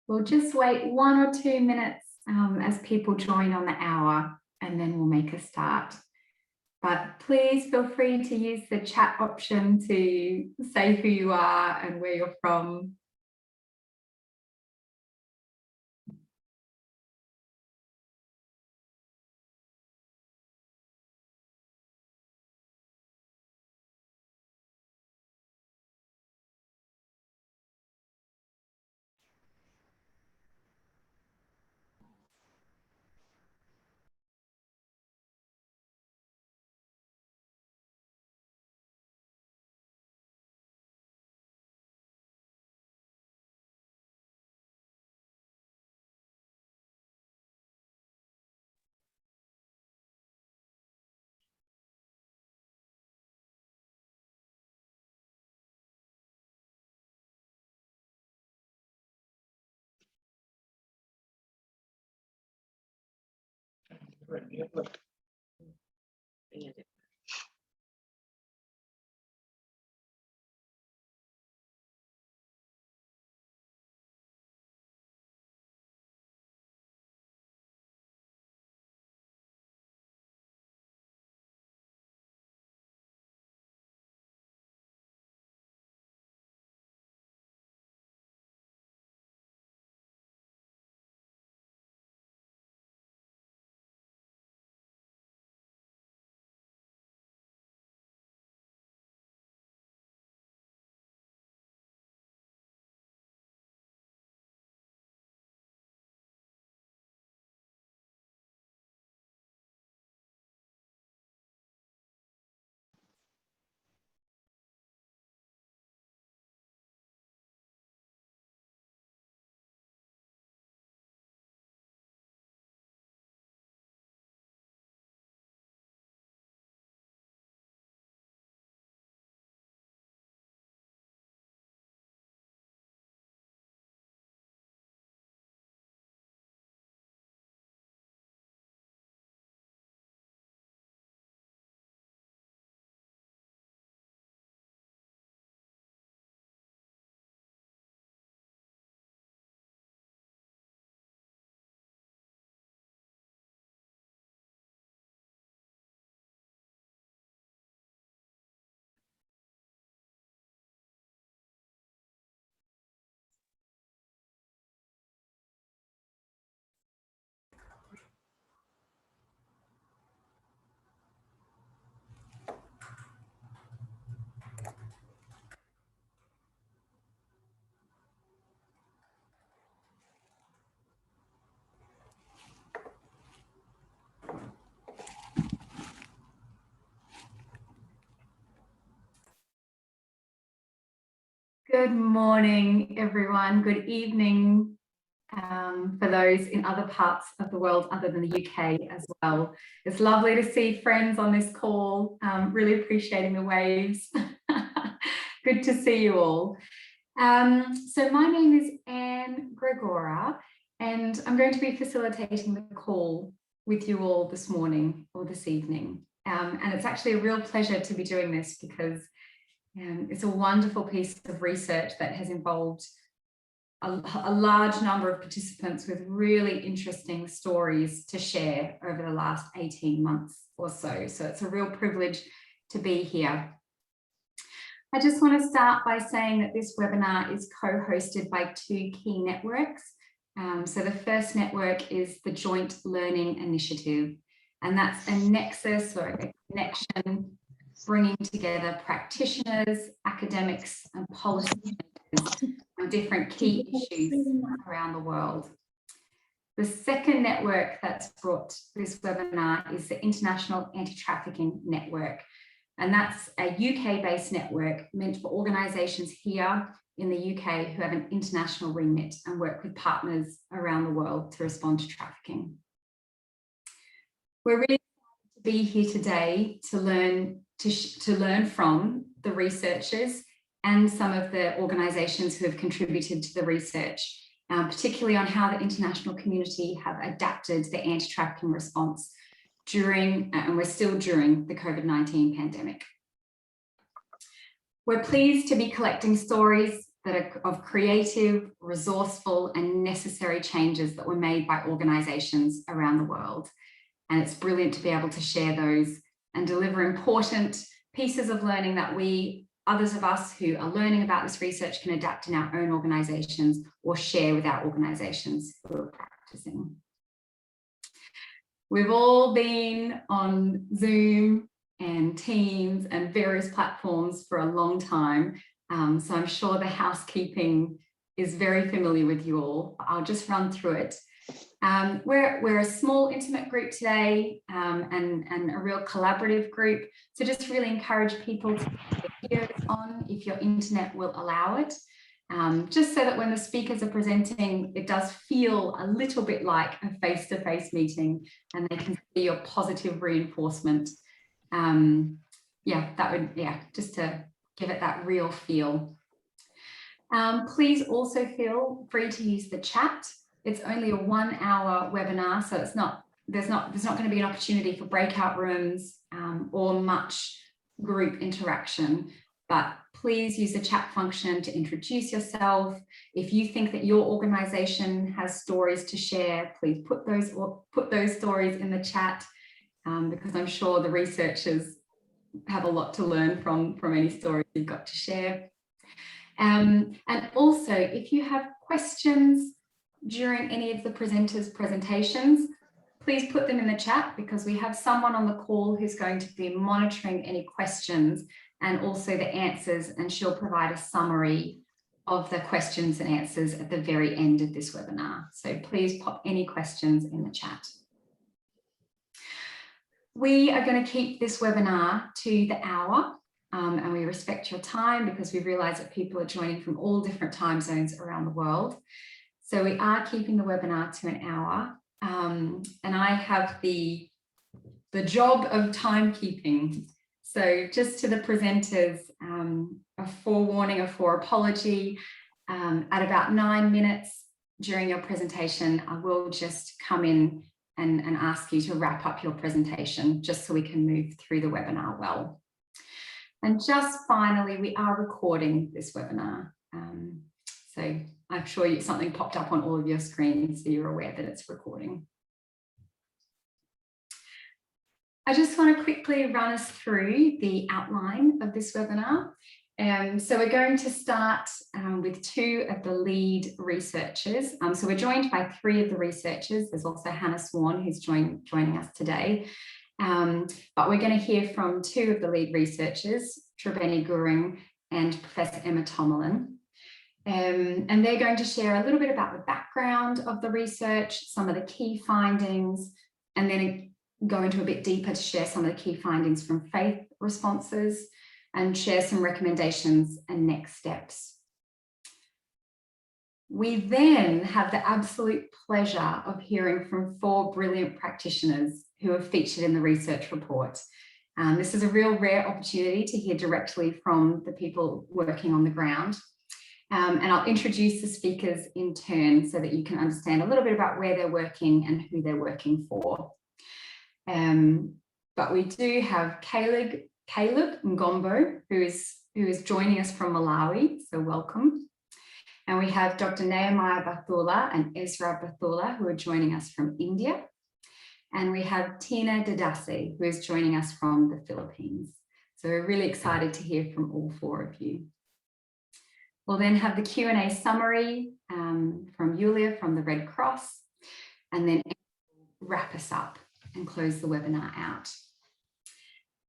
We'll just wait 1 or 2 minutes as people join on the hour, and then we'll make a start. But please feel free to use the chat option to say who you are and where you're from. Good morning, everyone. Good evening for those in other parts of the world other than the UK as well. It's lovely to see friends on this call. Really appreciating the waves. Good to see you all. So my name is Anne Gregora, and I'm going to be facilitating the call with you all this morning or this evening. And it's actually a real pleasure to be doing this because it's a wonderful piece of research that has involved a large number of participants with really interesting stories to share over the last 18 months or so. So it's a real privilege to be here. I just want to start by saying that this webinar is co-hosted by 2 key networks. So the first network is the Joint Learning Initiative, and that's a nexus or a connection bringing together practitioners, academics, and policymakers on different key issues around the world. The second network that's brought this webinar is the International Anti-Trafficking Network, and that's a UK-based network meant for organisations here in the UK who have an international remit and work with partners around the world to respond to trafficking. We're really excited to be here today to learn from the researchers and some of the organisations who have contributed to the research, particularly on how the international community have adapted the anti-trafficking response during, and we're still during, the COVID-19 pandemic. We're pleased to be collecting stories that are of creative, resourceful, and necessary changes that were made by organizations around the world. And it's brilliant to be able to share those and deliver important pieces of learning that others of us who are learning about this research can adapt in our own organizations or share with our organizations who are practicing. We've all been on Zoom and Teams and various platforms for a long time. So I'm sure the housekeeping is very familiar with you all. I'll just run through it. We're a small, intimate group today and a real collaborative group. So just really encourage people to put their videos on if your internet will allow it. Just so that when the speakers are presenting, it does feel a little bit like a face-to-face meeting and they can see your positive reinforcement. Just to give it that real feel. Please also feel free to use the chat. It's only a 1 hour webinar, so there's not going to be an opportunity for breakout rooms or much group interaction, but please use the chat function to introduce yourself. If you think that your organization has stories to share, please put those stories in the chat, because I'm sure the researchers have a lot to learn from any stories you've got to share. And also, if you have questions during any of the presenters' presentations, please put them in the chat, because we have someone on the call who's going to be monitoring any questions and also the answers, and she'll provide a summary of the questions and answers at the very end of this webinar. So please pop any questions in the chat. We are going to keep this webinar to the hour, and we respect your time because we realize that people are joining from all different time zones around the world. So we are keeping the webinar to an hour, and I have the job of timekeeping. So just to the presenters, a forewarning, a foreapology. At about 9 minutes during your presentation, I will just come in and ask you to wrap up your presentation, just so we can move through the webinar well. And just finally, we are recording this webinar. So I'm sure something popped up on all of your screens, so you're aware that it's recording. I just want to quickly run us through the outline of this webinar. So we're going to start with 2 of the lead researchers. So we're joined by 3 of the researchers. There's also Hannah Swan, who's joining us today. But we're going to hear from 2 of the lead researchers, Tribeni Gurung and Professor Emma Tomlin. And they're going to share a little bit about the background of the research, some of the key findings, and then go into a bit deeper to share some of the key findings from faith responses and share some recommendations and next steps. We then have the absolute pleasure of hearing from 4 brilliant practitioners who are featured in the research report. This is a real rare opportunity to hear directly from the people working on the ground. And I'll introduce the speakers in turn so that you can understand a little bit about where they're working and who they're working for. But we do have Caleb Ngombo, who is joining us from Malawi, so welcome. And we have Dr. Nehemiah Bathula and Ezra Bathula, who are joining us from India. And we have Tina Dadase, who is joining us from the Philippines. So we're really excited to hear from all 4 of you. We'll then have the Q&A summary from Yulia from the Red Cross, and then wrap us up and close the webinar out.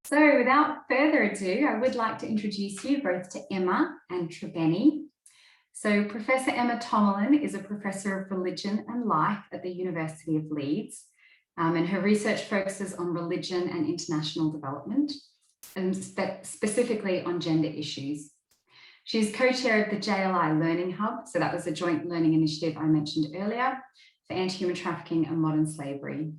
So without further ado, I would like to introduce you both to Emma and Tribeni. So Professor Emma Tomlin is a professor of religion and life at the University of Leeds, and her research focuses on religion and international development, and specifically on gender issues. She's co-chair of the JLI Learning Hub, so that was a joint learning initiative I mentioned earlier, for anti-human trafficking and modern slavery.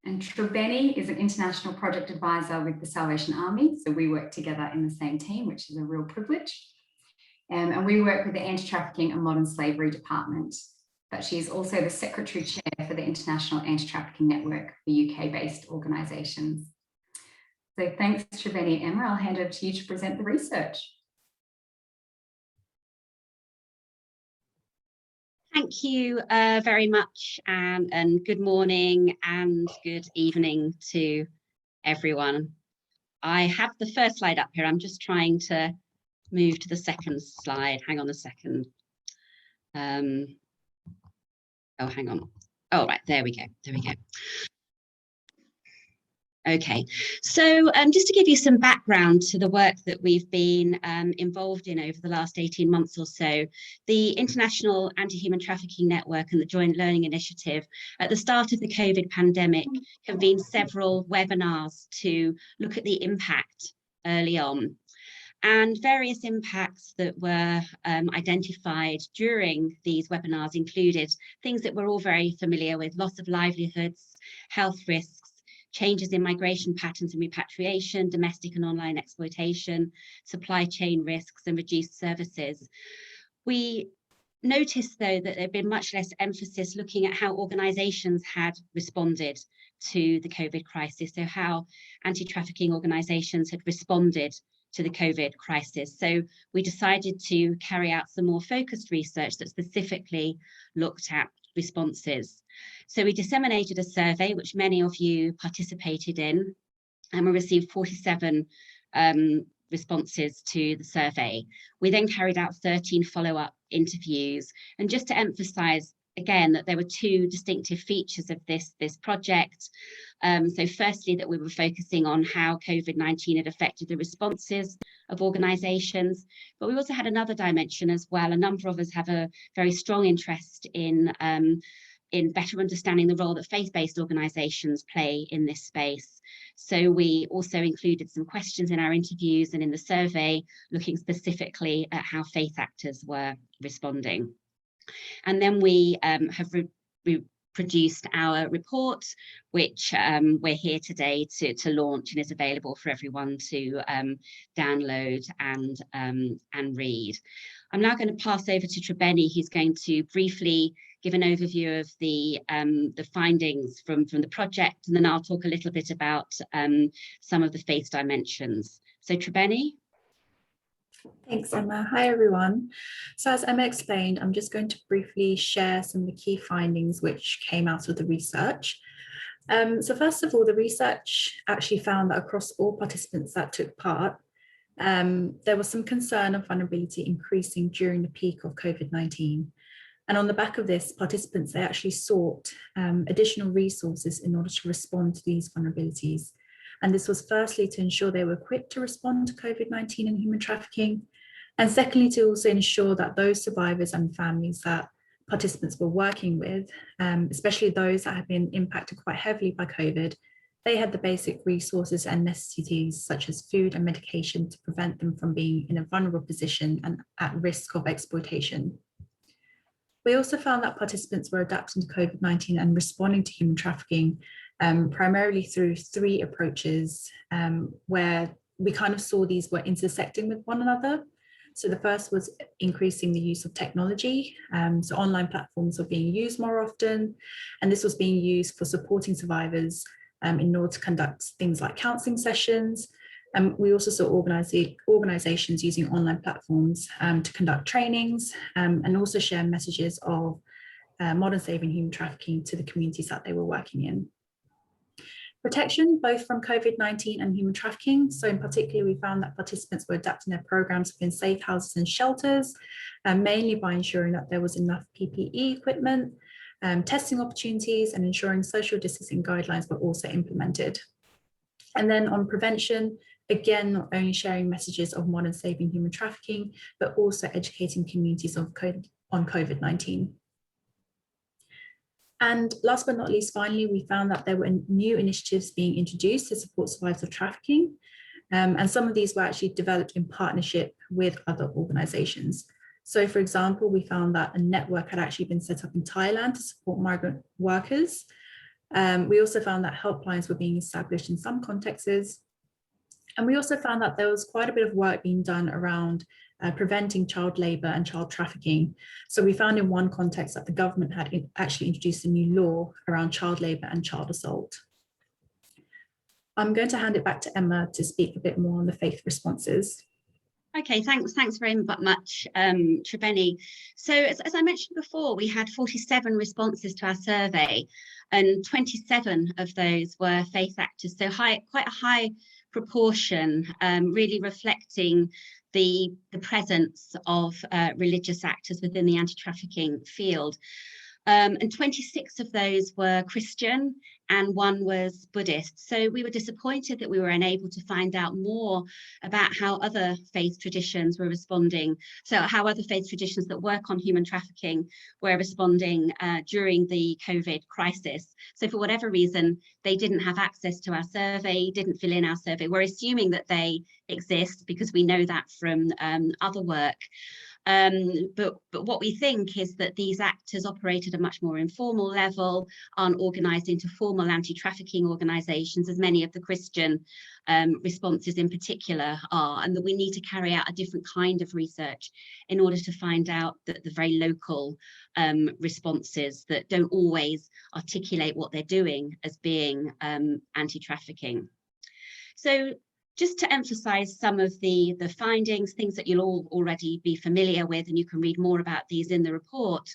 And Tribeni is an international project advisor with the Salvation Army, so we work together in the same team, which is a real privilege. And we work with the Anti-Trafficking and Modern Slavery Department, but she is also the Secretary Chair for the International Anti-Trafficking Network for UK-based organisations. So thanks, Tribeni and Emma. I'll hand over to you to present the research. Thank you very much, Anne, and good morning and good evening to everyone. I have the first slide up here. I'm just trying to move to the second slide. Hang on a second. Oh, hang on. Oh, right, there we go. There we go. Okay, so just to give you some background to the work that we've been involved in over the last 18 months or so, the International Anti-Human Trafficking Network and the Joint Learning Initiative at the start of the COVID pandemic convened several webinars to look at the impact early on. And various impacts that were identified during these webinars included things that we're all very familiar with: loss of livelihoods, health risks, changes in migration patterns and repatriation, domestic and online exploitation, supply chain risks, and reduced services. We noticed, though, that there had been much less emphasis looking at how organisations had responded to the COVID crisis, so how anti-trafficking organisations had responded to the COVID crisis. So we decided to carry out some more focused research that specifically looked at responses. So we disseminated a survey, which many of you participated in, and we received 47 responses to the survey. We then carried out 13 follow-up interviews. And just to emphasize again that there were two distinctive features of this project. So firstly, that we were focusing on how COVID-19 had affected the responses of organisations, but we also had another dimension as well. A number of us have a very strong interest in better understanding the role that faith-based organisations play in this space. So we also included some questions in our interviews and in the survey, looking specifically at how faith actors were responding. And then we have produced our report, which we're here today to launch, and is available for everyone to download and read. I'm now going to pass over to Tribeni, who's going to briefly give an overview of the findings from the project, and then I'll talk a little bit about some of the faith dimensions. So Tribeni. Thanks, Emma. Hi, everyone. So as Emma explained, I'm just going to briefly share some of the key findings which came out of the research. So first of all, the research actually found that across all participants that took part, there was some concern of vulnerability increasing during the peak of COVID-19. And on the back of this, participants, they actually sought additional resources in order to respond to these vulnerabilities. And this was firstly to ensure they were equipped to respond to COVID-19 and human trafficking. And secondly, to also ensure that those survivors and families that participants were working with, especially those that have been impacted quite heavily by COVID, they had the basic resources and necessities such as food and medication to prevent them from being in a vulnerable position and at risk of exploitation. We also found that participants were adapting to COVID-19 and responding to human trafficking primarily through three approaches where we kind of saw these were intersecting with one another. So the first was increasing the use of technology. So online platforms were being used more often, and this was being used for supporting survivors in order to conduct things like counselling sessions. We also saw organisations using online platforms to conduct trainings and also share messages of modern slavery and human trafficking to the communities that they were working in. Protection, both from COVID-19 and human trafficking. So in particular, we found that participants were adapting their programs within safe houses and shelters, mainly by ensuring that there was enough PPE equipment, testing opportunities, and ensuring social distancing guidelines were also implemented. And then on prevention, again, not only sharing messages of modern slavery and human trafficking, but also educating communities on COVID-19. And last but not least, finally, we found that there were new initiatives being introduced to support survivors of trafficking. And some of these were actually developed in partnership with other organisations. So for example, we found that a network had actually been set up in Thailand to support migrant workers. We also found that helplines were being established in some contexts. And we also found that there was quite a bit of work being done around preventing child labour and child trafficking. So we found in one context that the government had actually introduced a new law around child labour and child assault. I'm going to hand it back to Emma to speak a bit more on the faith responses. Okay, thanks very much, Tribeni. So as I mentioned before, we had 47 responses to our survey, and 27 of those were faith actors. So quite a high proportion, really reflecting the presence of religious actors within the anti-trafficking field. And 26 of those were Christian and 1 was Buddhist. So we were disappointed that we were unable to find out more about how other faith traditions were responding. So how other faith traditions that work on human trafficking were responding during the COVID crisis. So for whatever reason, they didn't have access to our survey, didn't fill in our survey. We're assuming that they exist because we know that from other work. But what we think is that these actors operate at a much more informal level, aren't organised into formal anti-trafficking organisations, as many of the Christian responses in particular are, and that we need to carry out a different kind of research in order to find out that the very local responses that don't always articulate what they're doing as being anti-trafficking. So just to emphasize some of the findings, things that you'll all already be familiar with, and you can read more about these in the report.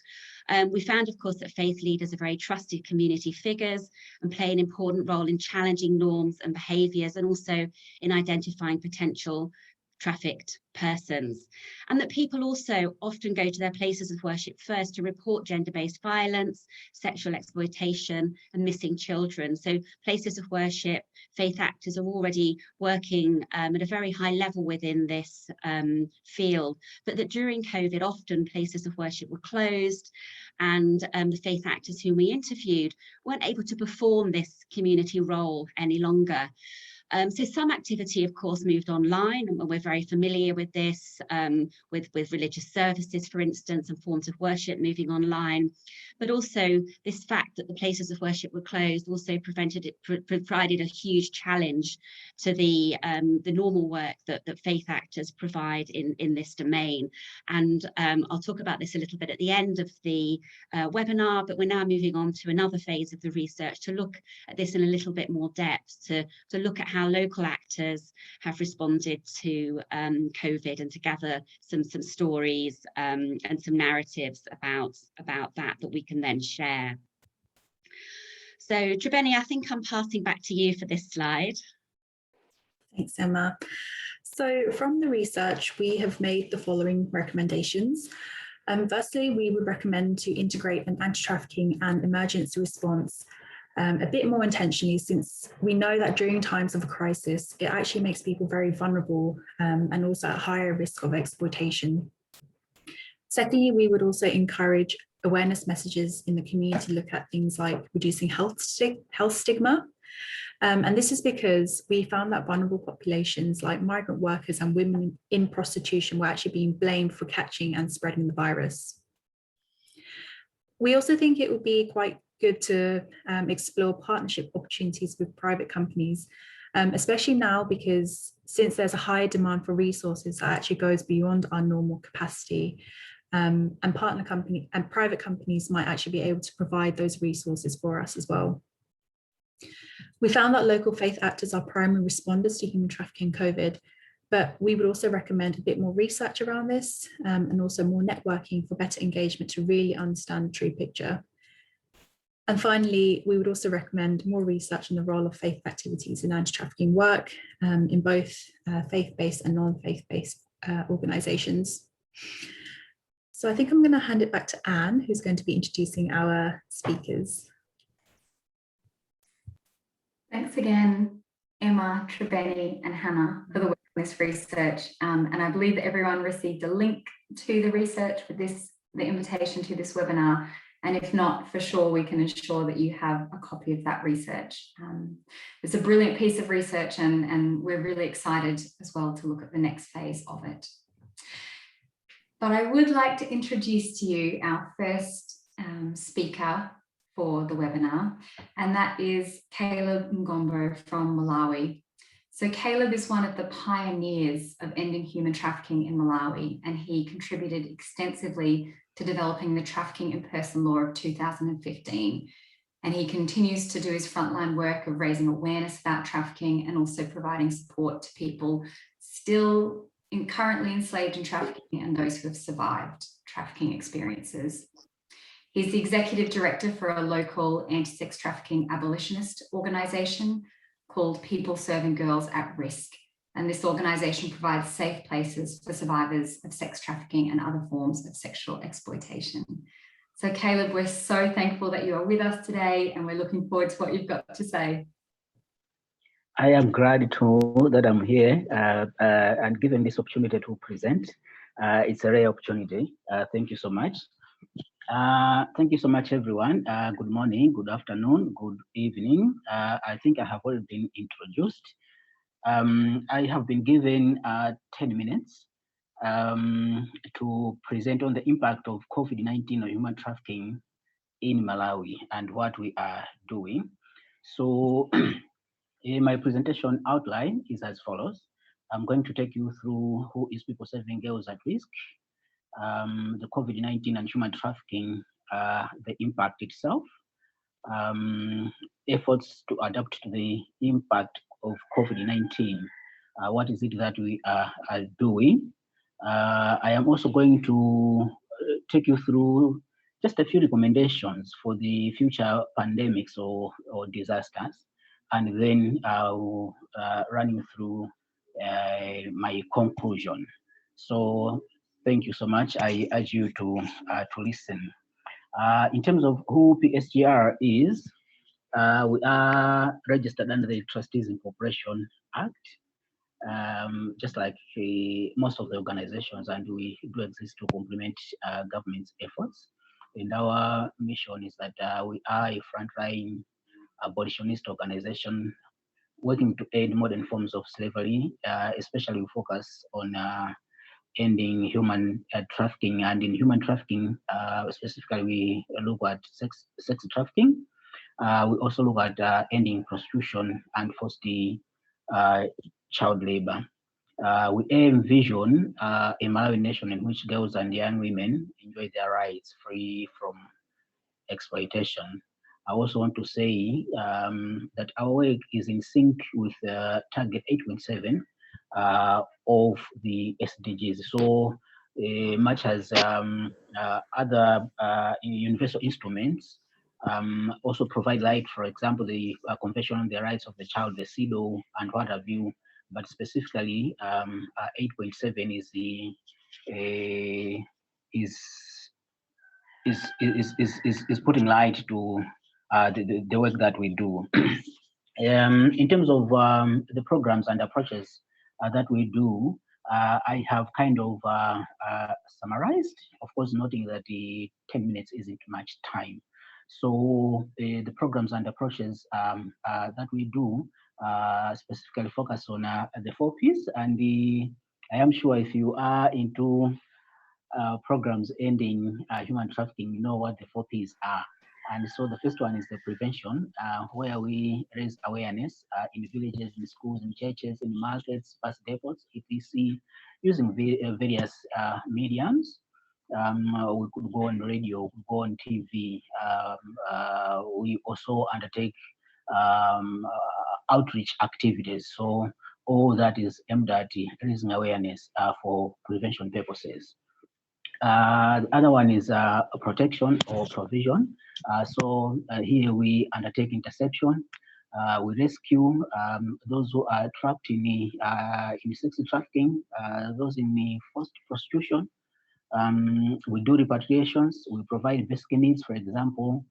We found, of course, that faith leaders are very trusted community figures and play an important role in challenging norms and behaviours, and also in identifying potential trafficked persons, and that people also often go to their places of worship first to report gender-based violence, sexual exploitation and missing children. So places of worship, faith actors are already working at a very high level within this field, but that during COVID often places of worship were closed, and the faith actors whom we interviewed weren't able to perform this community role any longer. So some activity, of course, moved online, and we're very familiar with this, with religious services, for instance, and forms of worship moving online. But also this fact that the places of worship were closed also provided a huge challenge to the normal work that faith actors provide in this domain. And I'll talk about this a little bit at the end of the webinar, but we're now moving on to another phase of the research to look at this in a little bit more depth, to look at how local actors have responded to COVID, and to gather some stories and some narratives about that we can then share. So Tribeni, I think I'm passing back to you for this slide. Thanks, Emma. So from the research, we have made the following recommendations. Firstly, we would recommend to integrate an anti-trafficking and emergency response a bit more intentionally, since we know that during times of a crisis, it actually makes people very vulnerable and also at higher risk of exploitation. Secondly, we would also encourage awareness messages in the community to look at things like reducing health stigma. And this is because we found that vulnerable populations like migrant workers and women in prostitution were actually being blamed for catching and spreading the virus. We also think it would be quite good to explore partnership opportunities with private companies, especially now, because since there's a higher demand for resources that actually goes beyond our normal capacity, and private companies might actually be able to provide those resources for us as well. We found that local faith actors are primary responders to human trafficking COVID, but we would also recommend a bit more research around this, and also more networking for better engagement to really understand the true picture. And finally, we would also recommend more research on the role of faith activities in anti-trafficking work in both faith-based and non-faith-based organisations. So I think I'm going to hand it back to Anne, who's going to be introducing our speakers. Thanks again, Emma, Tribeni and Hannah for the work on this research. And I believe that everyone received a link to the research with the invitation to this webinar. And if not, for sure, we can ensure that you have a copy of that research. It's a brilliant piece of research, and we're really excited as well to look at the next phase of it. But I would like to introduce to you our first speaker for the webinar, and that is Caleb Ngombo from Malawi. So Caleb is one of the pioneers of ending human trafficking in Malawi, and he contributed extensively to developing the Trafficking in Person Law of 2015. And he continues to do his frontline work of raising awareness about trafficking and also providing support to people still currently enslaved in trafficking and those who have survived trafficking experiences. He's the executive director for a local anti-sex trafficking abolitionist organisation called People Serving Girls at Risk. And this organisation provides safe places for survivors of sex trafficking and other forms of sexual exploitation. So Caleb, we're so thankful that you are with us today, and we're looking forward to what you've got to say. I am glad that I'm here and given this opportunity to present. It's a rare opportunity. Thank you so much. Thank you so much, everyone. Good morning, good afternoon, good evening. I think I have already been introduced. I have been given 10 minutes to present on the impact of COVID-19 on human trafficking in Malawi and what we are doing. So my presentation outline is as follows. I'm going to take you through who is People Serving Girls at Risk, the COVID-19 and human trafficking, the impact itself, efforts to adapt to the impact of COVID-19. What is it that we are doing? I am also going to take you through just a few recommendations for the future pandemics or disasters, and then I'll running through my conclusion. So thank you so much. I urge you to listen. In terms of who PSGR is, we are registered under the Trustees Incorporation Act, just like most of the organizations, and we do exist to complement government's efforts. And our mission is that we are a frontline abolitionist organization working to end modern forms of slavery, especially we focus on ending human trafficking. And in human trafficking, specifically, we look at sex trafficking. We also look at ending prostitution and forced child labor. We envision a Malawi nation in which girls and young women enjoy their rights free from exploitation. I also want to say that our work is in sync with target 8.7 of the SDGs. So much as other universal instruments also provide light, for example, the Convention on the Rights of the Child, the CEDAW, and what have you, but specifically 8.7 is the is putting light to the work that we do. In terms of the programs and approaches that we do, I have kind of summarized, of course, noting that the 10 minutes isn't much time. So the programs and approaches that we do specifically focus on the 4 Ps, and I am sure if you are into programs ending human trafficking, you know what the 4 Ps are. And so the first one is the prevention, where we raise awareness in villages, in schools, in churches, in markets, bus depots, etc., using various mediums. We could go on radio, we could go on TV. We also undertake outreach activities. So all that is aimed at raising awareness for prevention purposes. The other one is protection or provision. So here we undertake interception. We rescue those who are trapped in sex trafficking, those in the forced prostitution. We do repatriations. We provide basic needs, for example,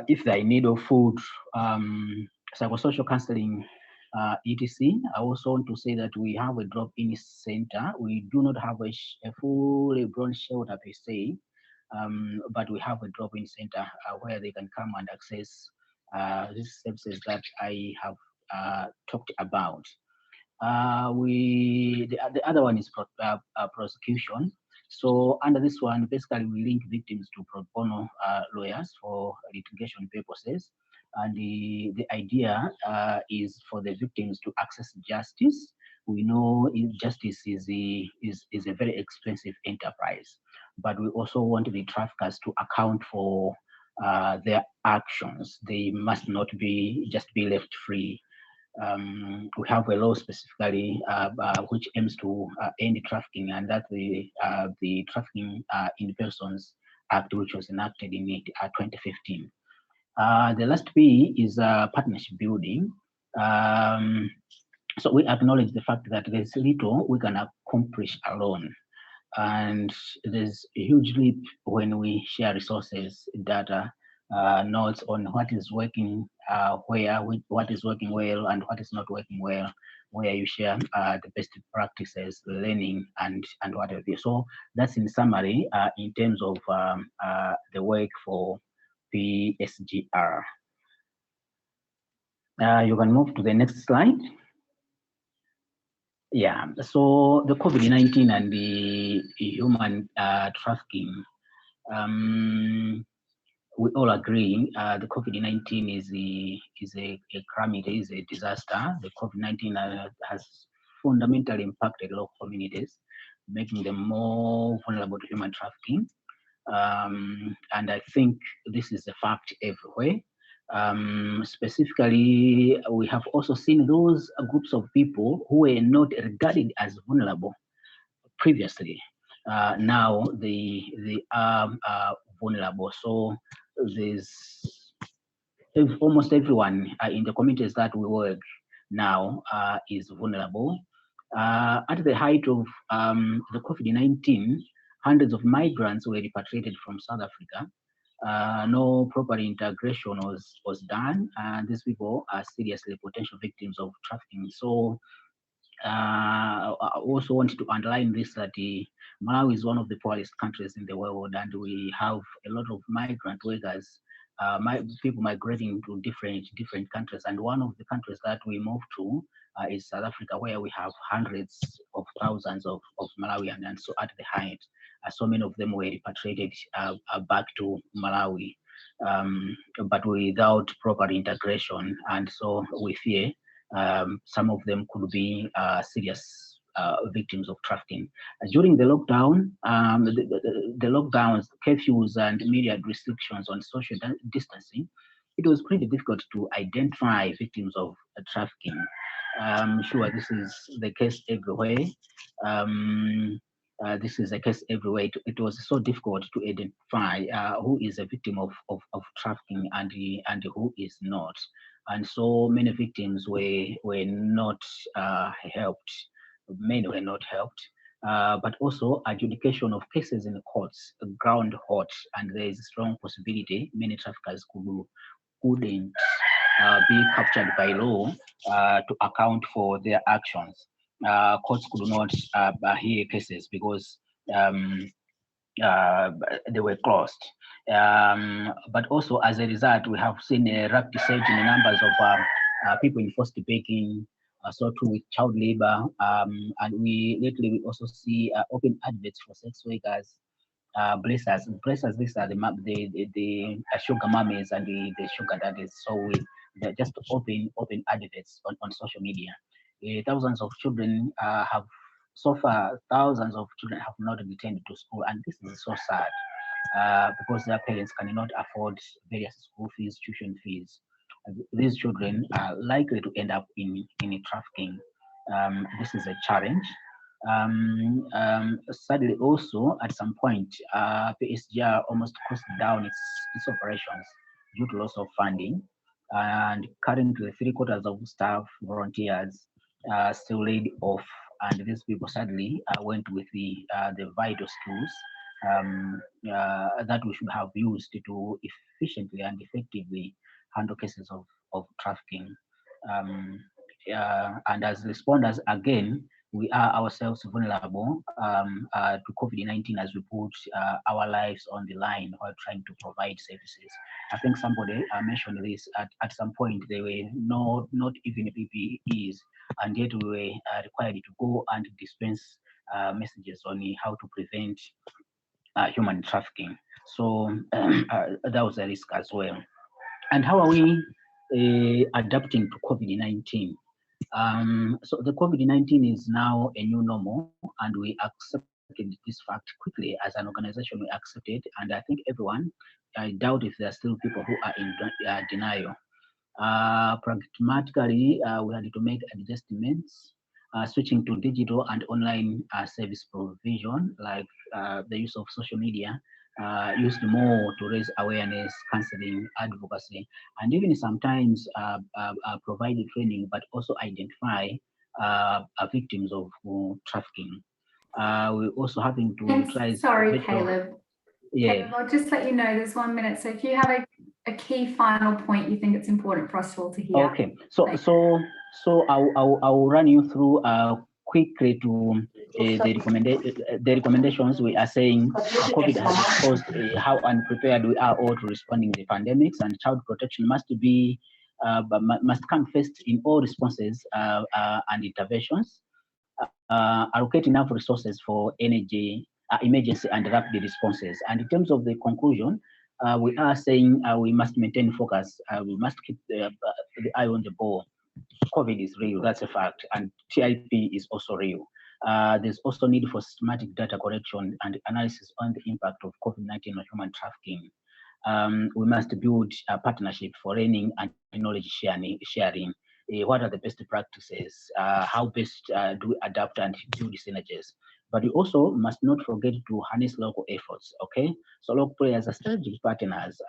if they're in need of food, psychosocial counseling, etc. I also want to say that we have a drop-in center. We do not have a fully grown shelter per se, but we have a drop-in center where they can come and access these services that I have talked about. The other one is prosecution. So under this one, basically we link victims to pro bono lawyers for litigation purposes. And the idea is for the victims to access justice. We know justice is a very expensive enterprise, but we also want the traffickers to account for their actions. They must not just be left free. we have a law specifically which aims to end trafficking, and that's the Trafficking in Persons Act, which was enacted in 2015. The last P is partnership building. So we acknowledge the fact that there's little we can accomplish alone. And there's a huge leap when we share resources, data, notes on what is working what is working well and what is not working well, where you share the best practices, learning, and what have you. So that's in summary in terms of the work for PSGR. You can move to the next slide. Yeah, so the COVID-19 and the human trafficking, we all agree the COVID-19 is a calamity, is a disaster. The COVID-19 has fundamentally impacted local communities, making them more vulnerable to human trafficking. And I think this is a fact everywhere. Specifically, we have also seen those groups of people who were not regarded as vulnerable previously. Now they are vulnerable. So there's almost everyone in the communities that we work now is vulnerable. At the height of the COVID-19, hundreds of migrants were repatriated from South Africa. No proper integration was done, and these people are seriously potential victims of trafficking. So I also wanted to underline this, that Malawi is one of the poorest countries in the world, and we have a lot of migrant workers, people migrating to different countries. And one of the countries that we move to is South Africa, where we have hundreds of thousands of Malawians. And so at the height, so many of them were repatriated back to Malawi, but without proper integration. And so we fear some of them could be serious victims of trafficking. During the lockdown, the lockdowns, curfews, and myriad restrictions on social distancing, it was pretty difficult to identify victims of trafficking. I'm sure this is the case everywhere. This is a case everywhere. It was so difficult to identify who is a victim of trafficking and who is not. And so many victims were not helped. Many were not helped. But also adjudication of cases in the courts ground hot, and there is a strong possibility many traffickers couldn't be captured by law to account for their actions. Courts could not hear cases because they were closed. But also as a result, we have seen a rapid surge in the numbers of people in forced begging, so too with child labor, and lately we also see open adverts for sex workers, blessers. These are the sugar mummies and the sugar daddies. So they're just open adverts on social media. Thousands of children have so far, thousands of children have not returned to school, and this is so sad because their parents cannot afford various school fees, tuition fees. These children are likely to end up in trafficking. This is a challenge. Sadly, also at some point, PSGR almost closed down its operations due to loss of funding, and currently 3/4 of staff, volunteers, still laid off, and these people sadly went with the vital skills that we should have used to efficiently and effectively handle cases of trafficking. And as responders, again, we are ourselves vulnerable to COVID-19 as we put our lives on the line while trying to provide services. I think somebody mentioned this at some point. There were not even PPEs, and yet we were required to go and dispense messages on how to prevent human trafficking. So that was a risk as well. And how are we adapting to COVID-19? So the COVID-19 is now a new normal, and we accepted this fact quickly as an organization. We accepted, and I think everyone, I doubt if there are still people who are in denial. Pragmatically, we had to make adjustments, switching to digital and online service provision, like the use of social media, used more to raise awareness, counseling, advocacy, and even sometimes provide training, but also identify victims of trafficking. We're also having to try. Sorry, Caleb. Yeah. Caleb, I'll just let you know there's 1 minute. So if you have a key final point you think it's important for us all to hear. Okay. So I'll run you through quickly to the recommendations. We are saying COVID has exposed how unprepared we are all to responding to pandemics, and child protection must be must come first in all responses and interventions. Allocate enough resources for energy, emergency and rapid responses. And in terms of the conclusion, we are saying we must maintain focus. We must keep the eye on the ball. COVID is real, that's a fact, and TIP is also real. There's also need for systematic data collection and analysis on the impact of COVID-19 on human trafficking. We must build a partnership for learning and knowledge sharing. What are the best practices? How best do we adapt and build synergies? But we also must not forget to harness local efforts, okay? So local players are strategic partners.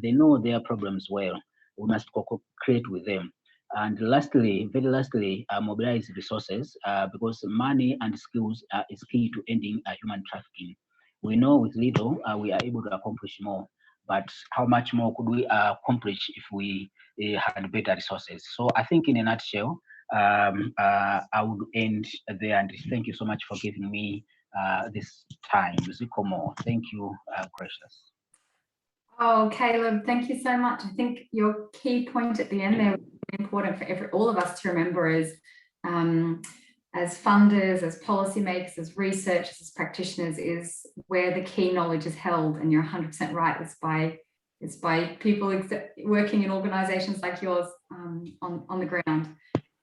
They know their problems well. We must co-create with them. And lastly, very lastly, mobilize resources because money and skills is key to ending human trafficking. We know with little, we are able to accomplish more, but how much more could we accomplish if we had better resources? So I think in a nutshell, I would end there, and thank you so much for giving me this time. Zikomo, thank you, Gracious. Oh, Caleb, thank you so much. I think your key point at the end there was important for all of us to remember as funders, as policymakers, as researchers, as practitioners, is where the key knowledge is held. And you're 100% right. It's by people working in organisations like yours on the ground.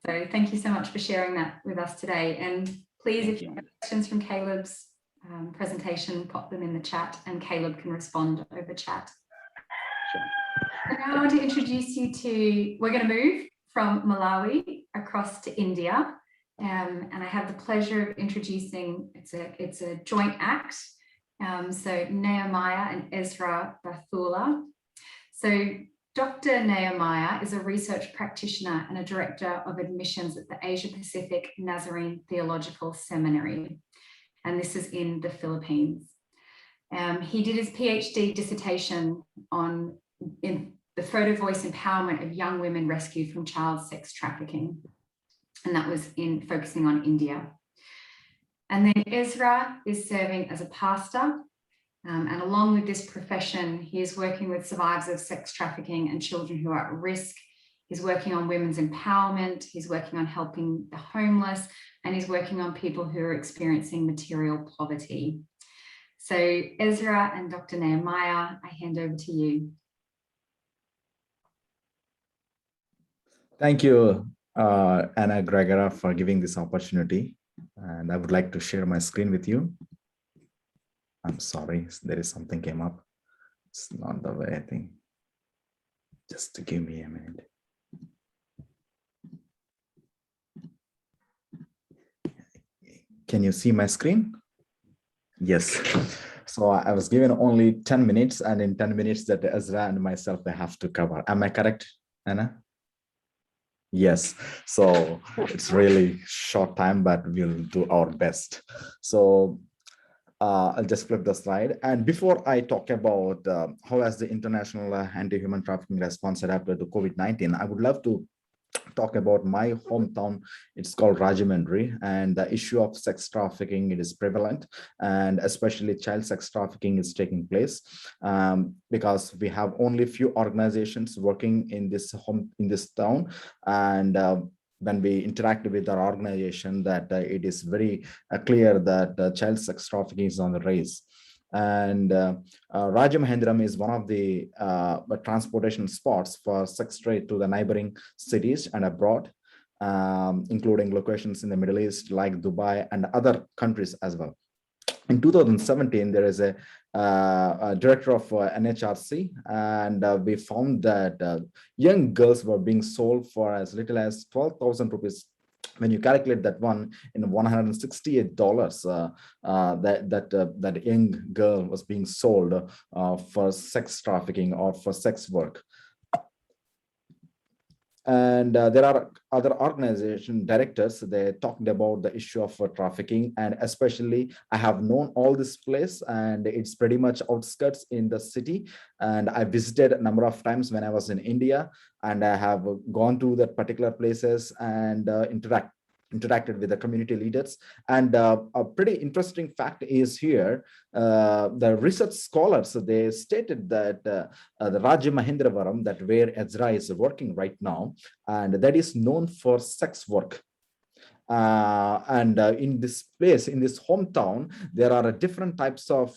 So thank you so much for sharing that with us today. And please, if you have questions from Caleb's presentation, pop them in the chat, and Caleb can respond over chat. So now I want to introduce you to, we're going to move from Malawi across to India. And I have the pleasure of introducing, it's a joint act. So Nehemiah and Ezra Bathula. So Dr. Nehemiah is a research practitioner and a director of admissions at the Asia Pacific Nazarene Theological Seminary. And this is in the Philippines. He did his PhD dissertation in the photo voice empowerment of young women rescued from child sex trafficking. And that was focusing on India. And then Ezra is serving as a pastor. And along with this profession, he is working with survivors of sex trafficking and children who are at risk. He's working on women's empowerment. He's working on helping the homeless, and he's working on people who are experiencing material poverty. So Ezra and Dr. Nehemiah, I hand over to you. Thank you, Anna Gregora, for giving this opportunity. And I would like to share my screen with you. I'm sorry, there is something came up. It's not the way I think. Just give me a minute. Can you see my screen? Yes. So I was given only 10 minutes, and in 10 minutes that Ezra and myself, I have to cover. Am I correct, Anna? Yes. So it's really short time, but we'll do our best. So I'll just flip the slide. And before I talk about how has the international anti-human trafficking response adapted to COVID-19, I would love to talk about my hometown. It's called Rajahmundry, and the issue of sex trafficking, it is prevalent, and especially child sex trafficking is taking place because we have only few organizations working in this town, and when we interact with our organization, that it is very clear that child sex trafficking is on the rise. And Rajahmundry is one of the transportation spots for sex trade to the neighboring cities and abroad, including locations in the Middle East like Dubai and other countries as well. In 2017, there is a director of NHRC, and we found that young girls were being sold for as little as 12,000 rupees. When you calculate that one in $168, that young girl was being sold for sex trafficking or for sex work. And there are other organization directors, they talked about the issue of trafficking, and especially I have known all this place, and it's pretty much outskirts in the city, and I visited a number of times when I was in India, and I have gone to that particular places and interacted with the community leaders. And a pretty interesting fact is here, the research scholars, they stated that the Rajamahendravaram, that where Ezra is working right now, and that is known for sex work. In this place, in this hometown, there are different types of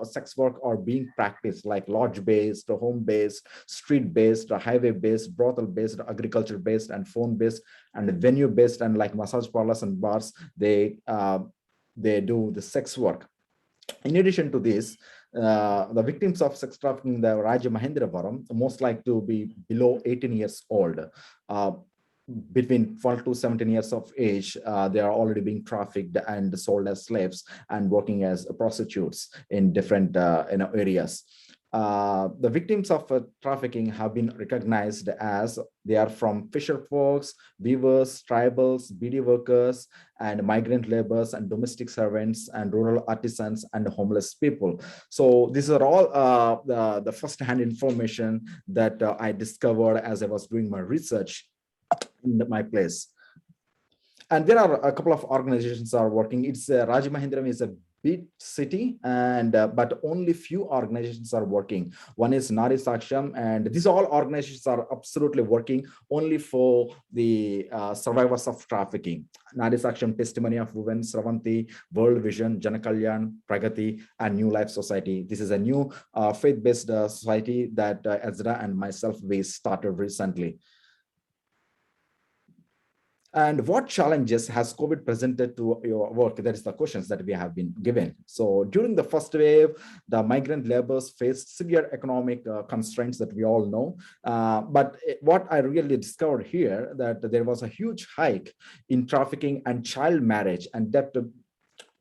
sex work are being practiced, like lodge-based, home-based, street-based, highway-based, brothel-based, agriculture-based, and phone-based, and venue-based, and like massage parlors and bars, they do the sex work. In addition to this, the victims of sex trafficking in the Rajamahendravaram most like to be below 18 years old. Between 12 to 17 years of age, they are already being trafficked and sold as slaves and working as prostitutes in different areas. The victims of trafficking have been recognized as they are from fisher folks, weavers, tribals, beady workers, and migrant laborers, and domestic servants, and rural artisans, and homeless people. So these are all the first-hand information that I discovered as I was doing my research in my place. And there are a couple of organizations are working. It's Rajamahendram is a big city, and but only few organizations are working. One is Nari Saksham, and these all organizations are absolutely working only for the survivors of trafficking. Nari Saksham, Testimony of Women, Sravanti, World Vision, Janakalyan, Pragati, and New Life Society. This is a new faith-based society that Ezra and myself, we started recently. And what challenges has COVID presented to your work? That is the questions that we have been given. So during the first wave, the migrant laborers faced severe economic constraints that we all know. But what I really discovered here, that there was a huge hike in trafficking and child marriage, and debt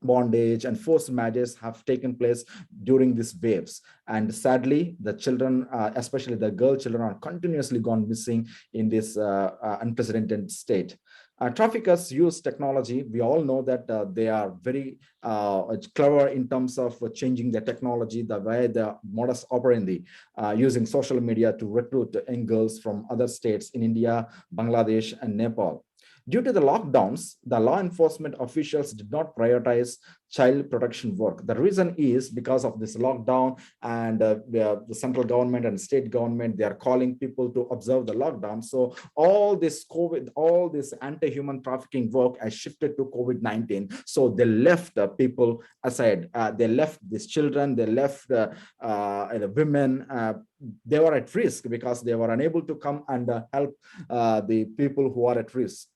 bondage and forced marriages have taken place during these waves. And sadly, the children, especially the girl children, are continuously gone missing in this unprecedented state. Traffickers use technology. We all know that they are very clever in terms of changing the technology, the way the modus operandi, using social media to recruit young girls from other states in India, Bangladesh, and Nepal. Due to the lockdowns, the law enforcement officials did not prioritize child protection work. The reason is because of this lockdown, and the central government and state government, they are calling people to observe the lockdown. So all this COVID, all this anti-human trafficking work has shifted to COVID-19. So they left the people aside. They left these children, they left the women. They were at risk because they were unable to come and help the people who are at risk.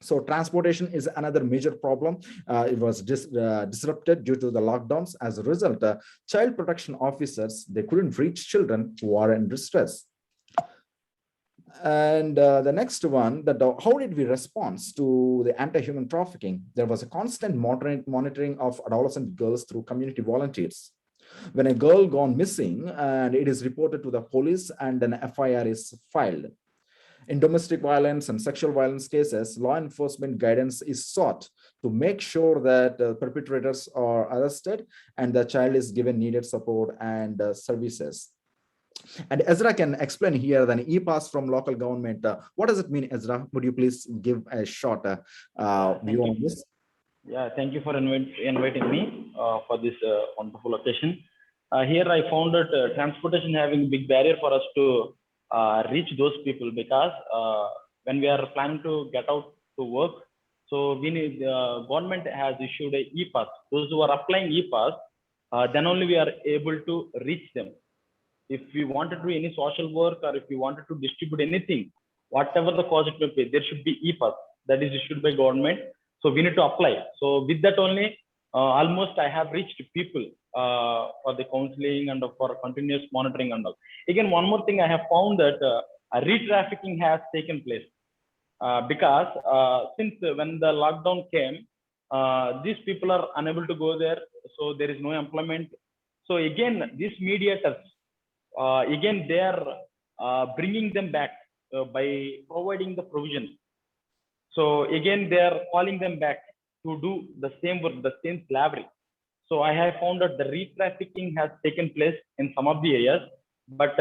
So transportation is another major problem. It was disrupted due to the lockdowns. As a result, child protection officers, they couldn't reach children who are in distress. And the next one, how did we respond to the anti-human trafficking? There was a constant monitoring of adolescent girls through community volunteers. When a girl gone missing, and it is reported to the police, and an FIR is filed. In domestic violence and sexual violence cases, law enforcement guidance is sought to make sure that perpetrators are arrested and the child is given needed support and services. And Ezra can explain here the e-pass from local government. What does it mean, Ezra? Would you please give a short view on this? Yeah, thank you for inviting me for this wonderful occasion. Here I found that transportation having a big barrier for us to reach those people, because when we are planning to get out to work, so we need, government has issued a e-pass. Those who are applying e-pass, then only we are able to reach them. If we wanted to do any social work, or if we wanted to distribute anything, whatever the cost it may pay, there should be e-pass that is issued by government. So we need to apply. So with that only, almost I have reached people for the counseling and for continuous monitoring and all. Again, one more thing I have found that re-trafficking has taken place because since when the lockdown came, these people are unable to go there, so there is no employment. So again, these mediators, again, they are bringing them back by providing the provisions. So again, they are calling them back to do the same work, the same slavery. So I have found that the re-trafficking has taken place in some of the areas, but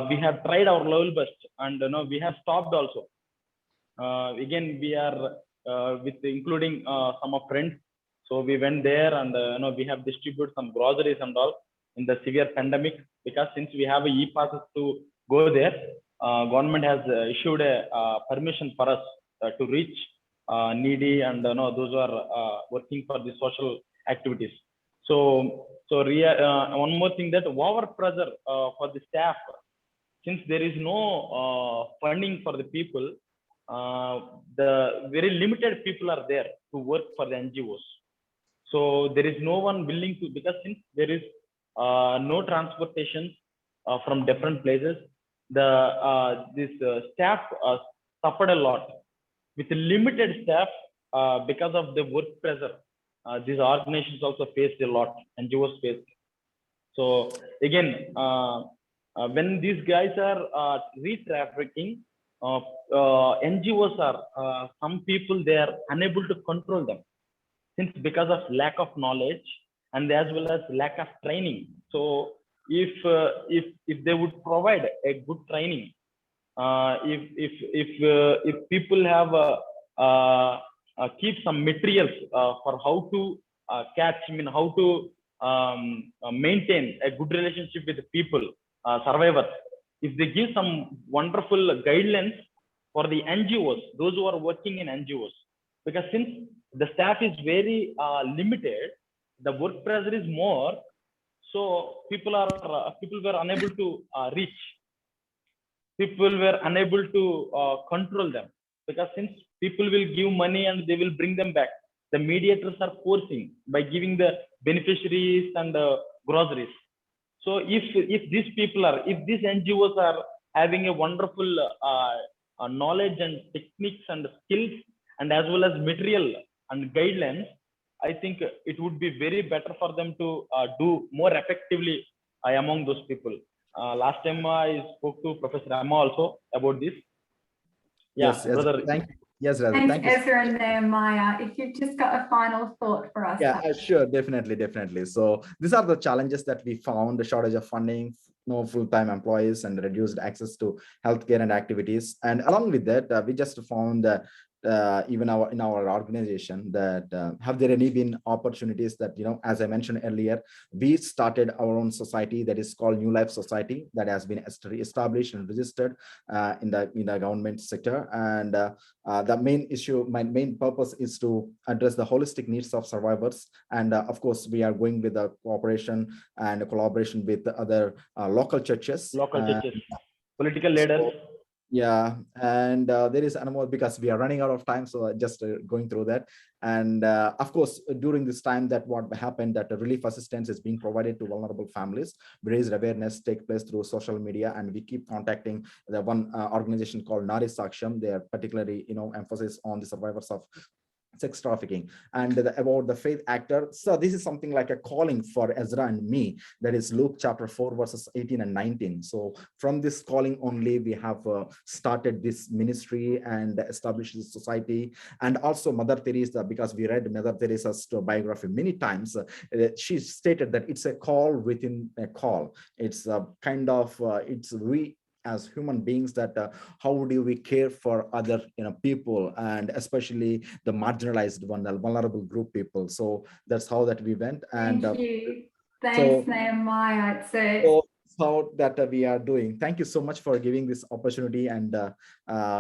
we have tried our level best, and we have stopped also. Again, we are with including some of friends. So we went there and we have distributed some groceries and all in the severe pandemic, because since we have e-passes to go there, government has issued a permission for us to reach needy and those who are working for the social activities. So one more thing, that over pressure for the staff, since there is no funding for the people, the very limited people are there to work for the NGOs. So there is no one willing to, because since there is no transportation from different places, this staff suffered a lot. With limited staff, because of the work pressure, these organizations also faced a lot, NGOs faced. So again, when these guys are re-trafficking, NGOs are, some people, they are unable to control them, since because of lack of knowledge and as well as lack of training. So if they would provide a good training, if people have keep some materials for how to catch, how to maintain a good relationship with the people, survivors, if they give some wonderful guidelines for the NGOs, those who are working in NGOs, because since the staff is very limited, the work pressure is more, so people were unable to reach. People were unable to control them, because since people will give money and they will bring them back, the mediators are forcing by giving the beneficiaries and groceries. So if these people are, if these NGOs are having a wonderful knowledge and techniques and skills and as well as material and guidelines, I think it would be very better for them to do more effectively among those people. Last time I spoke to Professor Amma also about this. Yeah, yes, brother. thank you. Yes, Radha, Thanks, thank you. Ezra and Nehemiah. If you've just got a final thought for us. Yeah, sure, definitely. So these are the challenges that we found: the shortage of funding, no full-time employees, and reduced access to healthcare and activities. And along with that, we just found even in our organization that have there any been opportunities that, as I mentioned earlier, we started our own society that is called New Life Society, that has been established and registered in the government sector. And the main issue, my main purpose is to address the holistic needs of survivors. And of course, we are going with the cooperation and collaboration with other local churches, Political leaders. Yeah, and there is another, because we are running out of time, so just going through that. And of course, during this time, that what happened, that relief assistance is being provided to vulnerable families. We raised awareness, take place through social media, and we keep contacting the one organization called Nari Saksham. They are particularly, emphasis on the survivors of sex trafficking, and about the faith actor. So this is something like a calling for Ezra and me, that is Luke chapter 4 verses 18 and 19. So from this calling only, we have started this ministry and established this society. And also Mother Teresa, because we read Mother Teresa's biography many times, she stated that it's a call within a call. It's a kind of it's as human beings, that how do we care for other people, and especially the marginalized one, the vulnerable group people. So that's how that we went. And thank you. Thanks, Nehemiah. So how that we are doing. Thank you so much for giving this opportunity, and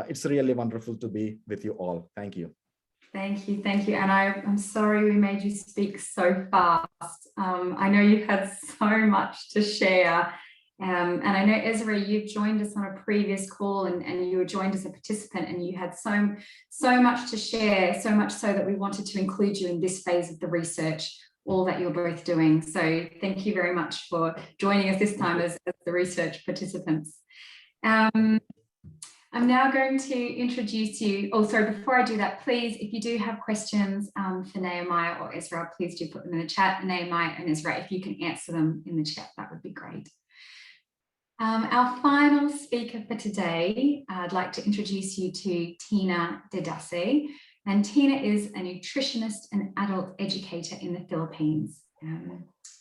it's really wonderful to be with you all. Thank you. Thank you. And I'm sorry we made you speak so fast. I know you had so much to share. And I know, Ezra, you joined us on a previous call, and you were joined as a participant, and you had so much to share, so much so that we wanted to include you in this phase of the research all that you're both doing. So thank you very much for joining us this time as the research participants. I'm now going to introduce you. Oh, sorry, before I do that, please, if you do have questions for Nehemiah or Ezra, please do put them in the chat. Nehemiah and Ezra, if you can answer them in the chat, that would be great. Our final speaker for today, I'd like to introduce you to Tina Dedase. And Tina is a nutritionist and adult educator in the Philippines.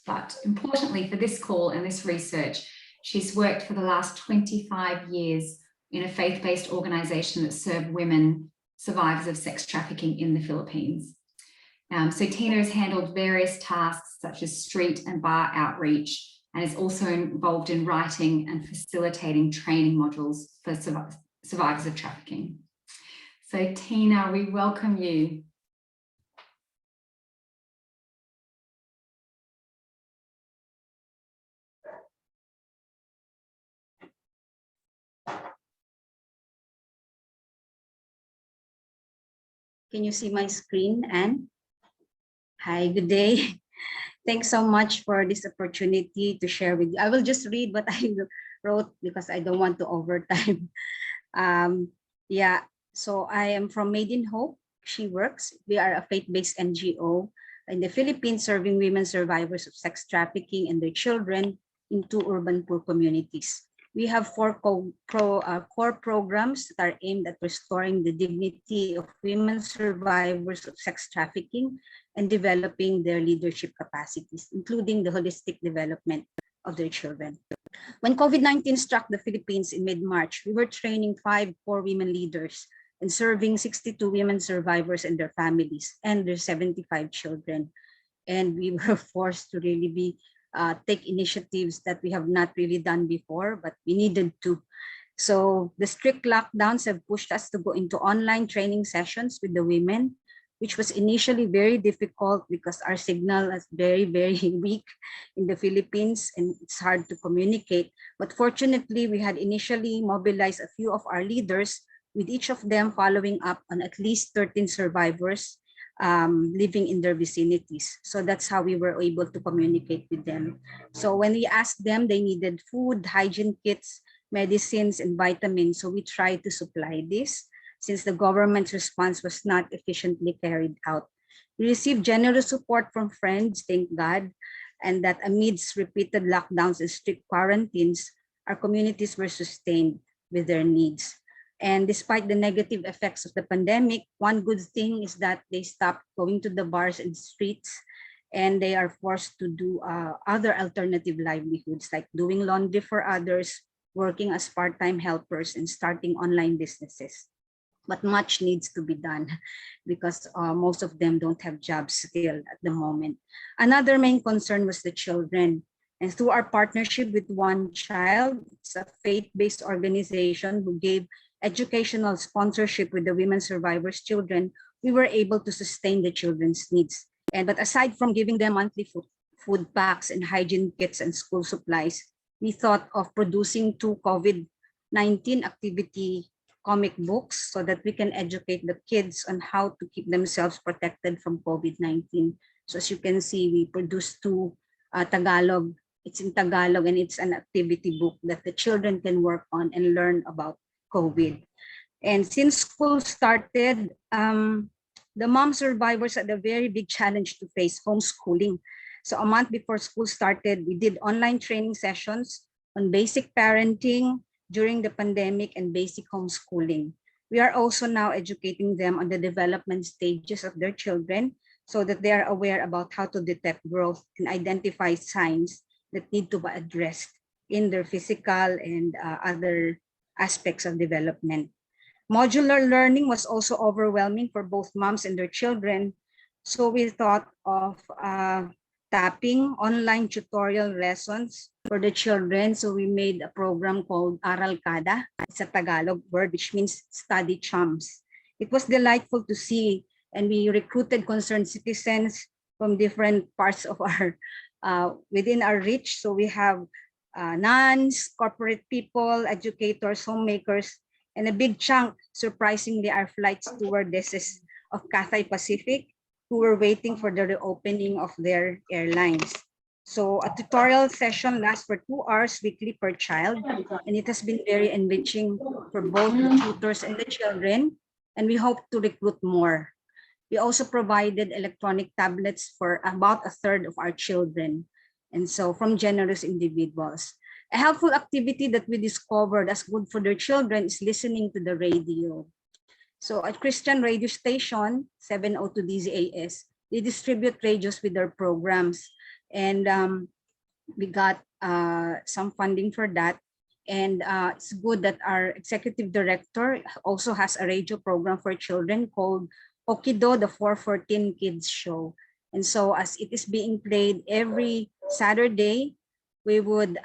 But importantly for this call and this research, she's worked for the last 25 years in a faith-based organization that served women survivors of sex trafficking in the Philippines. So Tina has handled various tasks such as street and bar outreach, and is also involved in writing and facilitating training modules for survivors of trafficking. So Tina, we welcome you. Can you see my screen, Anne? Hi, good day. Thanks so much for this opportunity to share with you. I will just read what I wrote because I don't want to overtime. Yeah, so I am from Made in Hope. She Works. We are a faith-based NGO in the Philippines serving women survivors of sex trafficking and their children in 2 urban poor communities. We have 4 core programs that are aimed at restoring the dignity of women survivors of sex trafficking and developing their leadership capacities, including the holistic development of their children. When COVID-19 struck the Philippines in mid-March, we were training 5 core women leaders and serving 62 women survivors and their families and their 75 children. And we were forced to really take initiatives that we have not really done before, but we needed to. So the strict lockdowns have pushed us to go into online training sessions with the women, which was initially very difficult because our signal is very, very weak in the Philippines and it's hard to communicate. But fortunately, we had initially mobilized a few of our leaders, with each of them following up on at least 13 survivors living in their vicinities. So that's how we were able to communicate with them. So when we asked them, they needed food, hygiene kits, medicines, and vitamins. So we tried to supply this since the government's response was not efficiently carried out. We received generous support from friends, thank God, and that amidst repeated lockdowns and strict quarantines, our communities were sustained with their needs. And despite the negative effects of the pandemic, one good thing is that they stopped going to the bars and streets, and they are forced to do other alternative livelihoods like doing laundry for others, working as part-time helpers, and starting online businesses. But much needs to be done because most of them don't have jobs still at the moment. Another main concern was the children. And through our partnership with One Child, it's a faith-based organization who gave educational sponsorship with the women survivors' children, we were able to sustain the children's needs. But aside from giving them monthly food packs and hygiene kits and school supplies, we thought of producing 2 COVID-19 activity comic books so that we can educate the kids on how to keep themselves protected from COVID-19. So as you can see, we produced 2 Tagalog. It's in Tagalog and it's an activity book that the children can work on and learn about COVID. And since school started, the mom survivors had a very big challenge to face, homeschooling. So a month before school started, we did online training sessions on basic parenting during the pandemic and basic homeschooling. We are also now educating them on the development stages of their children so that they are aware about how to detect growth and identify signs that need to be addressed in their physical and other aspects of development. Modular learning was also overwhelming for both moms and their children. So we thought of tapping online tutorial lessons for the children. So we made a program called Aral Kada. It's a Tagalog word, which means study chums. It was delightful to see, and we recruited concerned citizens from different parts of our, within our reach. So we have nuns, corporate people, educators, homemakers, and a big chunk, surprisingly, are flight stewardesses of Cathay Pacific who were waiting for the reopening of their airlines. So a tutorial session lasts for 2 hours weekly per child, and it has been very enriching for both the tutors and the children, and we hope to recruit more. We also provided electronic tablets for about a third of our children, and so from generous individuals. A helpful activity that we discovered as good for their children is listening to the radio. So at Christian radio station, 702 DZAS, they distribute radios with their programs. And we got some funding for that. And it's good that our executive director also has a radio program for children called Okido, the 414 Kids Show. And so as it is being played every Saturday, we would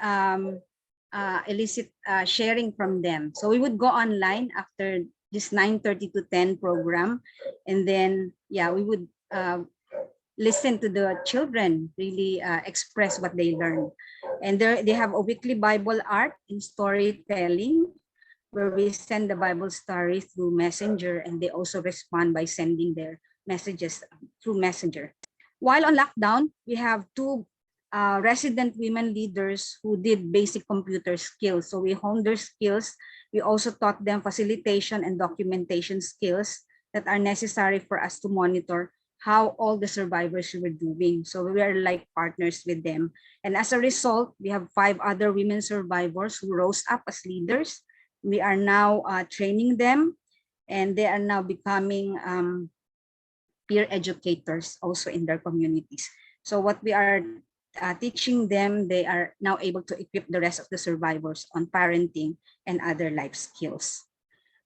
elicit sharing from them. So we would go online after this 9:30 to 10 program. And then, yeah, we would listen to the children really express what they learn. And they have a weekly Bible art and storytelling where we send the Bible story through Messenger, and they also respond by sending their messages through Messenger. While on lockdown, we have 2 resident women leaders who did basic computer skills. So we honed their skills. We also taught them facilitation and documentation skills that are necessary for us to monitor how all the survivors were doing. So we are like partners with them. And as a result, we have 5 other women survivors who rose up as leaders. We are now training them, and they are now becoming peer educators also in their communities. So what we are teaching them, they are now able to equip the rest of the survivors on parenting and other life skills.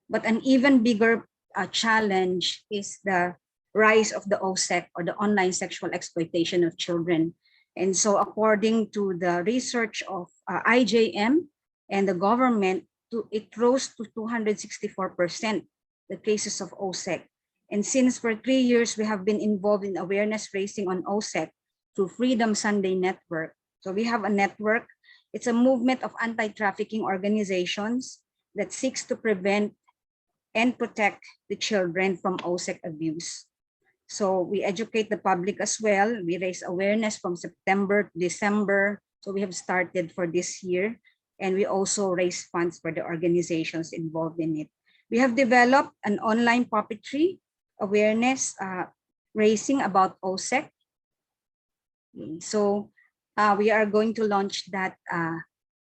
But an even bigger challenge is the rise of the OSEC, or the online sexual exploitation of children. And so according to the research of IJM and the government, it rose to 264%, the cases of OSEC. And since for 3 years, we have been involved in awareness raising on OSEC through Freedom Sunday Network. So we have a network. It's a movement of anti-trafficking organizations that seeks to prevent and protect the children from OSEC abuse. So we educate the public as well. We raise awareness from September to December. So we have started for this year. And we also raise funds for the organizations involved in it. We have developed an online puppetry awareness raising about OSEC. So we are going to launch that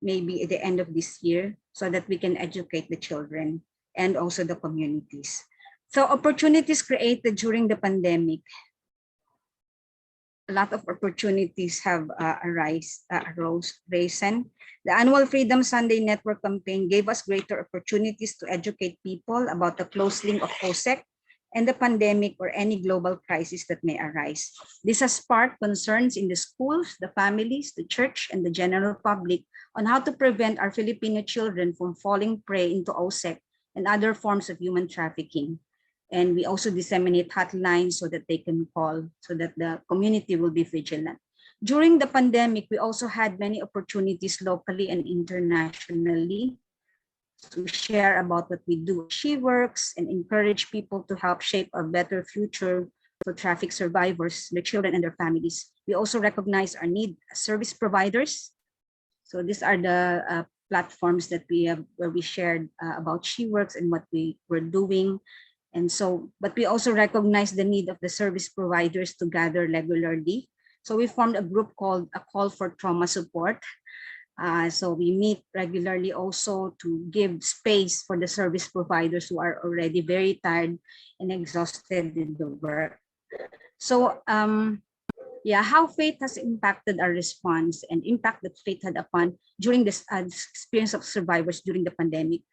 maybe at the end of this year so that we can educate the children and also the communities. So opportunities created during the pandemic. A lot of opportunities have arose. The annual Freedom Sunday Network campaign gave us greater opportunities to educate people about the close link of OSEC and the pandemic or any global crisis that may arise. This has sparked concerns in the schools, the families, the church, and the general public on how to prevent our Filipino children from falling prey into OSEC and other forms of human trafficking. And we also disseminate hotlines so that they can call, so that the community will be vigilant. During the pandemic, we also had many opportunities locally and internationally to share about what we do. She works and encourage people to help shape a better future for traffic survivors, their children and their families. We also recognize our need as service providers. So these are the platforms that we have where we shared about She Works and what we were doing. And so, but we also recognize the need of the service providers to gather regularly. So we formed a group called A Call for Trauma Support. So we meet regularly also to give space for the service providers who are already very tired and exhausted in the work. So yeah, how faith has impacted our response and impact that faith had upon during this experience of survivors during the pandemic.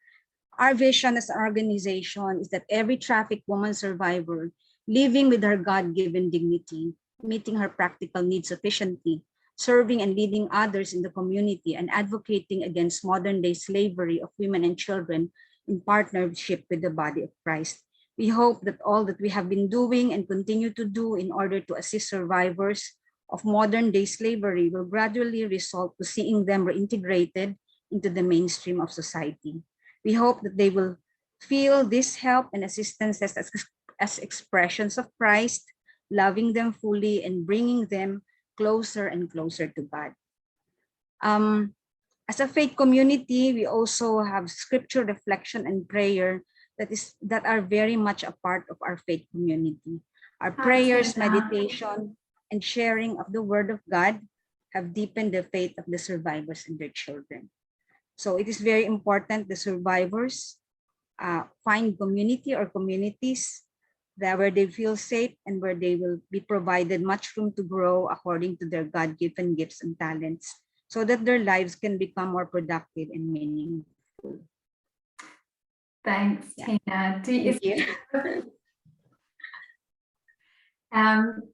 Our vision as an organization is that every trafficked woman survivor living with her God-given dignity, meeting her practical needs sufficiently, serving and leading others in the community, and advocating against modern-day slavery of women and children in partnership with the body of Christ. We hope that all that we have been doing and continue to do in order to assist survivors of modern-day slavery will gradually result to seeing them reintegrated into the mainstream of society. We hope that they will feel this help and assistance as expressions of Christ, loving them fully and bringing them closer and closer to God. As a faith community, we also have scripture reflection and prayer that are very much a part of our faith community. Our prayers, meditation, and sharing of the word of God have deepened the faith of the survivors and their children. So it is very important the survivors find community or communities where they feel safe and where they will be provided much room to grow according to their God-given gifts and talents, so that their lives can become more productive and meaningful. Thanks, Tina. Thank you.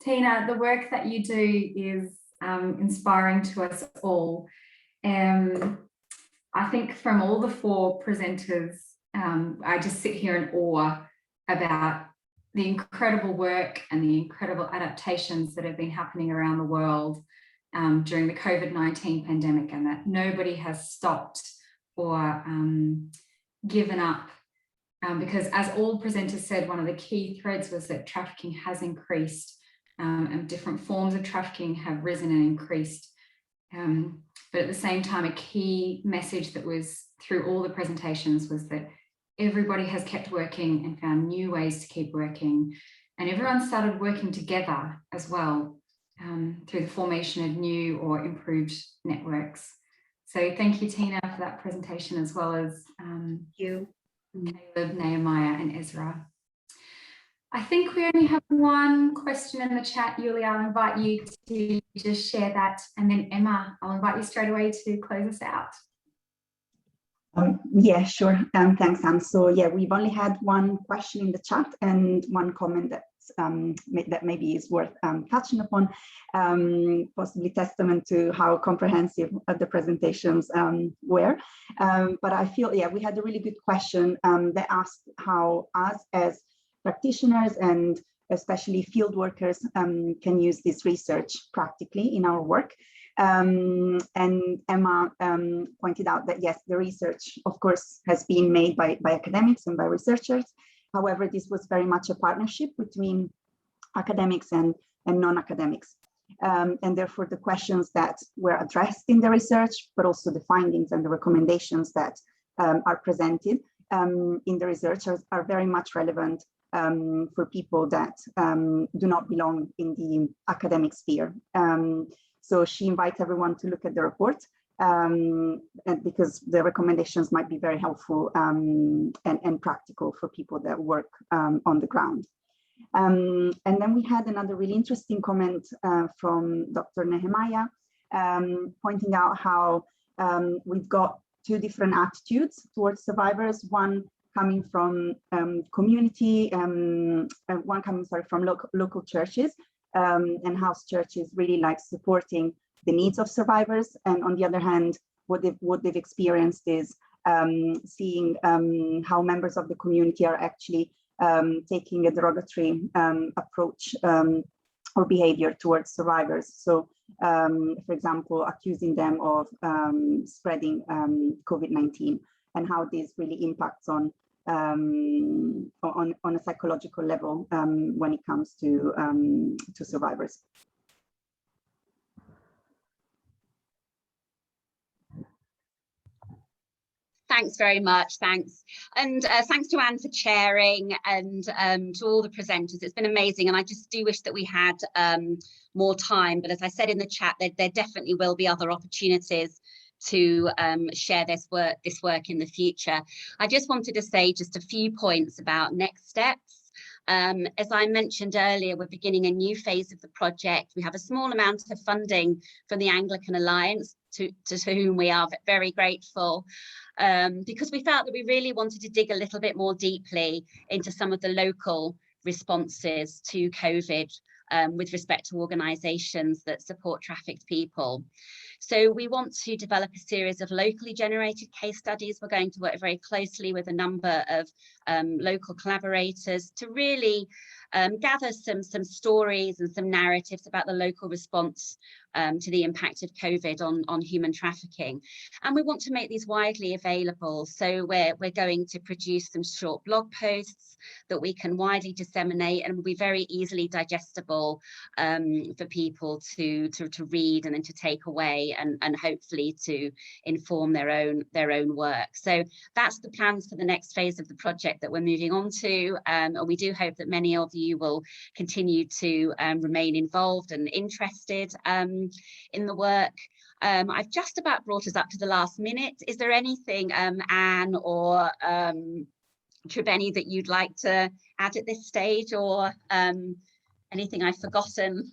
Tina, the work that you do is inspiring to us all. I think from all the 4 presenters, I just sit here in awe about the incredible work and the incredible adaptations that have been happening around the world during the COVID-19 pandemic, and that nobody has stopped or given up. Because as all presenters said, one of the key threads was that trafficking has increased and different forms of trafficking have risen and increased. But at the same time, a key message that was through all the presentations was that everybody has kept working and found new ways to keep working. And everyone started working together as well through the formation of new or improved networks. So thank you, Tina, for that presentation, as well as you, Caleb, Nehemiah, and Ezra. I think we only have one question in the chat. Yuli, I'll invite you to just share that. And then Emma, I'll invite you straight away to close us out. Yeah, sure. Thanks, Anne. So yeah, we've only had one question in the chat and one comment that maybe is worth touching upon, possibly testament to how comprehensive the presentations were. But I feel, yeah, we had a really good question that asked how us as practitioners and especially field workers can use this research practically in our work. And Emma pointed out that, yes, the research, of course, has been made by academics and by researchers. However, this was very much a partnership between academics and non-academics. And therefore, the questions that were addressed in the research, but also the findings and the recommendations that are presented in the research are very much relevant for people that do not belong in the academic sphere. So she invites everyone to look at the report and because the recommendations might be very helpful and practical for people that work on the ground. And then we had another really interesting comment from Dr. Nehemiah, pointing out how we've got 2 different attitudes towards survivors, one coming from community, one coming, from local churches, and house churches really like supporting the needs of survivors. And on the other hand, what they've experienced is seeing how members of the community are actually taking a derogatory approach or behavior towards survivors. So, for example, accusing them of spreading COVID-19, and how this really impacts on a psychological level when it comes to survivors. Thanks very much. Thanks. And thanks to Anne for chairing, and to all the presenters. It's been amazing. And I just do wish that we had more time. But as I said in the chat, there definitely will be other opportunities to share this work in the future. I just wanted to say just a few points about next steps. As I mentioned earlier, we're beginning a new phase of the project. We have a small amount of funding from the Anglican Alliance, to whom we are very grateful, because we felt that we really wanted to dig a little bit more deeply into some of the local responses to COVID with respect to organisations that support trafficked people. So we want to develop a series of locally generated case studies. We're going to work very closely with a number of local collaborators to really gather some stories and some narratives about the local response to the impact of COVID on human trafficking. And we want to make these widely available. So we're going to produce some short blog posts that we can widely disseminate and will be very easily digestible for people to read and then to take away and hopefully to inform their own work. So that's the plans for the next phase of the project that we're moving on to. And we do hope that many of you will continue to remain involved and interested in the work. I've just about brought us up to the last minute. Is there anything, Anne or Tribeni, that you'd like to add at this stage, or anything I've forgotten?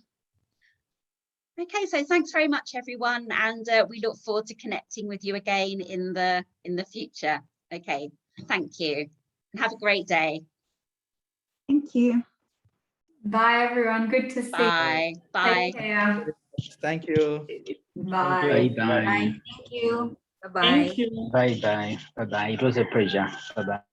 Okay, so thanks very much, everyone, and we look forward to connecting with you again in the future. Okay, thank you, and have a great day. Thank you. Bye, everyone. Good to see you. Bye. Bye. Take care. Thank you. Bye. Bye bye. Thank you. Bye-bye. Thank you. Bye bye. Bye bye. It was a pleasure. Bye bye.